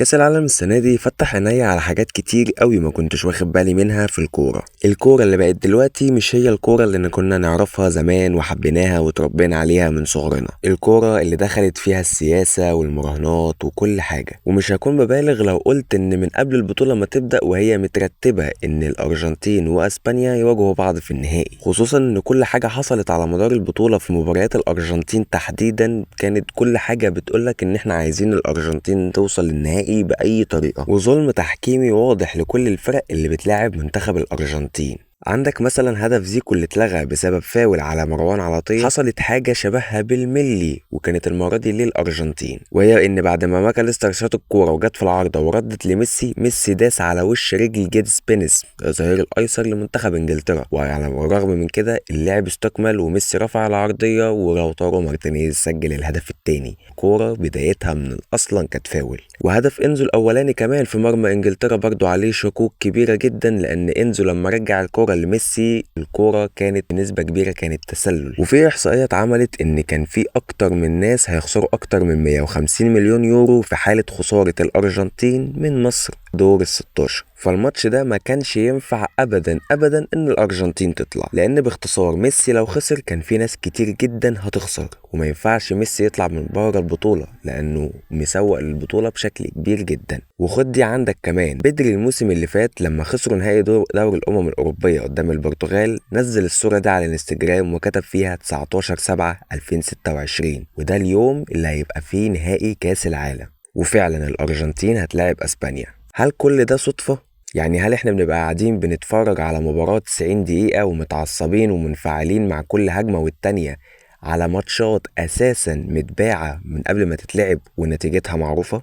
كأس العالم السنة دي فتح عينيا على حاجات كتير قوي ما كنتش واخد بالي منها في الكورة اللي بقت دلوقتي مش هي الكورة اللي كنا نعرفها زمان وحبيناها وتربينا عليها من صغرنا. الكورة اللي دخلت فيها السياسة والمراهنات وكل حاجة، ومش هكون ببالغ لو قلت ان من قبل البطولة ما تبدأ وهي مترتبة ان الأرجنتين وأسبانيا يواجهوا بعض في النهائي، خصوصا ان كل حاجة حصلت على مدار البطولة في مباريات الأرجنتين تحديدا كانت كل حاجة بتقولك ان احنا عايزين الأرجنتين توصل للنهائي بأي طريقة، وظلم تحكيمي واضح لكل الفرق اللي بتلاعب منتخب الأرجنتين. عندك مثلا هدف زيكو اللي اتلغى بسبب فاول على مروان عطية، حصلت حاجة شبهها بالملي وكانت المرة دي للأرجنتين، وهي ان بعد ما ماكاليستر شاط الكورة وجت في العارضة وردت لميسي، ميسي داس على وش رجل جيدس بينس الظهير الايسر لمنتخب انجلترا، وعلى الرغم من كده اللعب استكمل وميسي رفع العرضية ولوتارو مارتينيز سجل الهدف الثاني. كورة بدايتها من اصلا كانت فاول. وهدف انزو الاولاني كمان في مرمى انجلترا برضو عليه شكوك كبيرة جدا، لان انزو لما رجع الكورة لميسي الكورة كانت بنسبة كبيرة كانت تسلل. وفي احصائيات اتعملت ان كان في اكتر من ناس هيخسروا اكتر من 150 مليون يورو في حالة خسارة الارجنتين من مصر دور ال16. فالماتش ده ما كانش ينفع ابدا ابدا ان الارجنتين تطلع، لان باختصار ميسي لو خسر كان في ناس كتير جدا هتخسر، وما ينفعش ميسي يطلع من بره البطولة لانه مسوق للبطولة بشكل كبير جدا. وخد دي عندك كمان، بدري الموسم اللي فات لما خسروا نهائي دوري الامم الاوروبية قدام البرتغال نزل الصورة دي على الانستجرام وكتب فيها 19/7/2026، وده اليوم اللي هيبقى فيه نهائي كاس العالم، وفعلا الارجنتين هتلاعب اسبانيا. هل كل ده صدفة؟ يعني هل احنا بنبقى قاعدين بنتفرج على مباراة 90 دقيقة ومتعصبين ومنفعلين مع كل هجمة والتانية على ماتشات اساسا متباعة من قبل ما تتلعب ونتيجتها معروفة؟